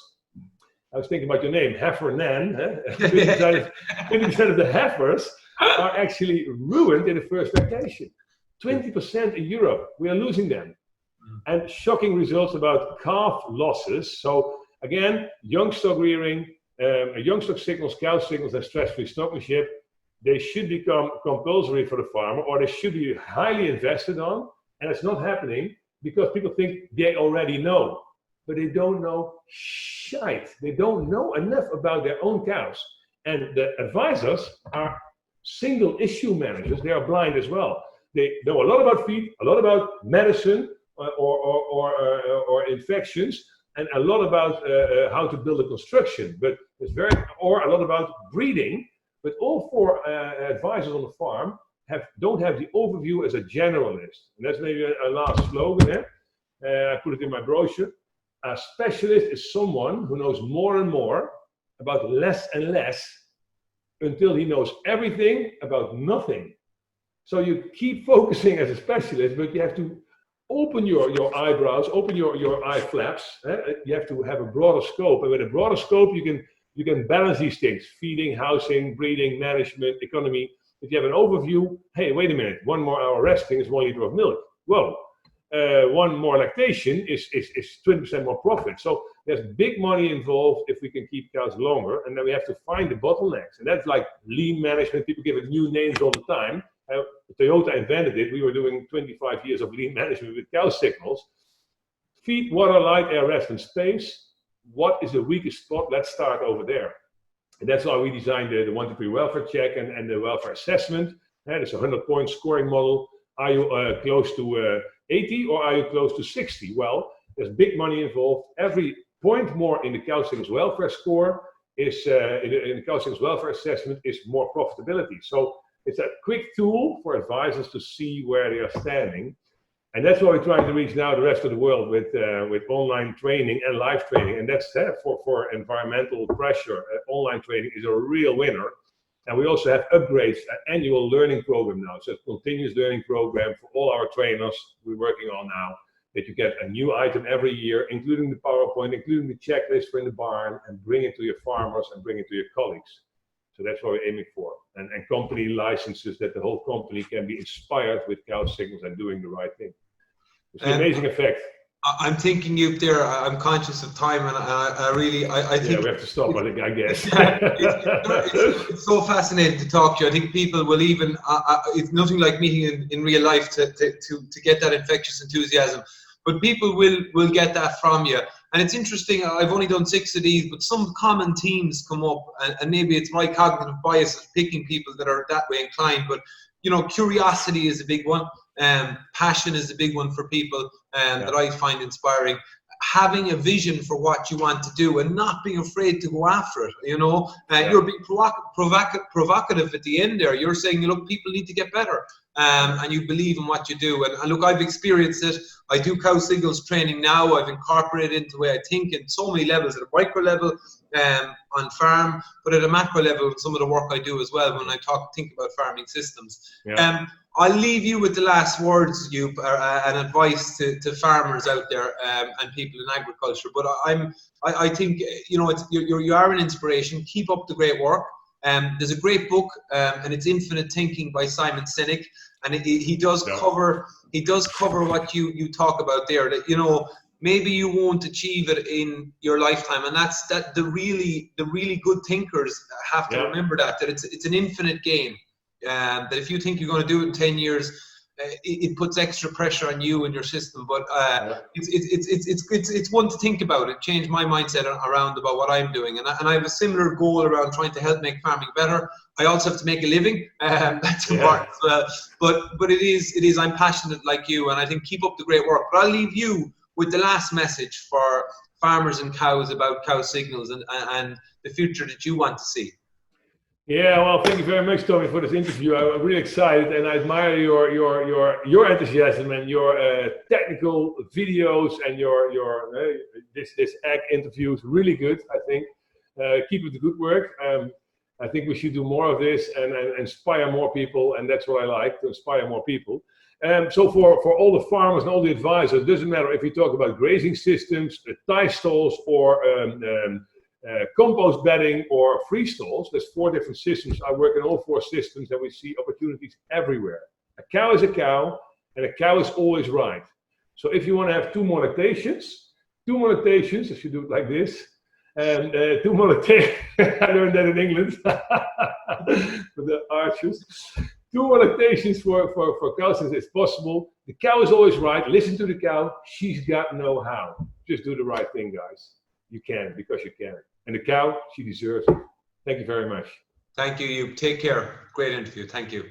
[SPEAKER 2] I was thinking about your name, heifer Nan, 20% of the heifers are actually ruined in the first lactation. 20% in Europe, we are losing them. And shocking results about calf losses. So again, young stock rearing, young stock signals, cow signals, and stress-free stockmanship, they should become compulsory for the farmer, or they should be highly invested on. And it's not happening because people think they already know, but they don't know shite. They don't know enough about their own cows. And the advisors are single issue managers. They are blind as well. They know a lot about feed, a lot about medicine or infections, and a lot about how to build a construction, but it's or a lot about breeding. But all 4 advisors on the farm don't have the overview as a generalist. And that's maybe a last slogan. I put it in my brochure. A specialist is someone who knows more and more about less and less until he knows everything about nothing. So you keep focusing as a specialist, but you have to open your eyebrows, open your eye flaps. You have to have a broader scope. And with a broader scope, you can balance these things: feeding, housing, breeding, management, economy. If you have an overview, hey, wait a minute, 1 more hour resting is 1 liter of milk. Whoa, 1 more lactation is 20% more profit. So there's big money involved if we can keep cows longer, and then we have to find the bottlenecks. And that's like lean management. People give it new names all the time. Toyota invented it. We were doing 25 years of lean management with cow signals. Feed, water, light, air, rest, and space. What is the weakest spot? Let's start over there. And that's why we designed the 1 to 3 welfare check and the welfare assessment. There's a 100-point scoring model. Are you close to 80 or are you close to 60? Well, there's big money involved. Every point more in the cow signals welfare score is in the cow signals welfare assessment is more profitability. So it's a quick tool for advisors to see where they are standing. And that's why we're trying to reach now the rest of the world with online training and live training. And that's for environmental pressure. Online training is a real winner. And we also have upgrades, an annual learning program now. So it's a continuous learning program for all our trainers we're working on now, that you get a new item every year, including the PowerPoint, including the checklist for in the barn, and bring it to your farmers and bring it to your colleagues. So that's what we're aiming for. And company licenses that the whole company can be inspired with cow signals and doing the right thing. It's an amazing effect.
[SPEAKER 1] I'm thinking you there. I'm conscious of time, and I think.
[SPEAKER 2] Yeah, we have to stop. I guess.
[SPEAKER 1] It's so fascinating to talk to you. I think people will even. It's nothing like meeting in real life to get that infectious enthusiasm, but people will get that from you. And it's interesting. I've only done 6 of these, but some common themes come up, and maybe it's my cognitive bias of picking people that are that way inclined. But curiosity is a big one. Passion is a big one for people that I find inspiring. Having a vision for what you want to do and not being afraid to go after it. You're being provocative at the end there. You're saying, look, people need to get better, and you believe in what you do. And look, I've experienced it. I do cow signals training now. I've incorporated into the way I think in so many levels, at a micro level, on farm, but at a macro level, some of the work I do as well when I think about farming systems. Yeah. I'll leave you with the last words, Joep, and advice to farmers out there and people in agriculture. But I think you are an inspiration. Keep up the great work. There's a great book, and it's Infinite Thinking by Simon Sinek, and he does cover what you talk about there. That maybe you won't achieve it in your lifetime, and that's the really good thinkers have to remember that it's an infinite game. That if you think you're going to do it in 10 years, it puts extra pressure on you and your system. But it's one to think about. It changed my mindset around about what I'm doing, and I have a similar goal around trying to help make farming better. I also have to make a living. That's important as well. But it is. I'm passionate like you, and I think keep up the great work. But I'll leave you with the last message for farmers and cows about cow signals and the future that you want to see.
[SPEAKER 2] Yeah, well, thank you very much, Tommy, for this interview. I'm really excited, and I admire your enthusiasm and your technical videos and your this ag interviews. Really good, I think. Keep up the good work. I think we should do more of this and inspire more people, and that's what I like, to inspire more people. So for all the farmers and all the advisors, it doesn't matter if you talk about grazing systems, tie stalls, or compost bedding or free stalls. There's 4 different systems. I work in all 4 systems, and we see opportunities everywhere. A cow is a cow, and a cow is always right. So if you want to have 2 more lactations, if you do it like this, and 2 more lactations, I learned that in England, for the archers. 2 more lactations for cows is possible. The cow is always right. Listen to the cow. She's got know-how. Just do the right thing, guys. You can, because you can. And the cow, she deserves it. Thank you very much.
[SPEAKER 1] Thank you. You take care. Great interview. Thank you.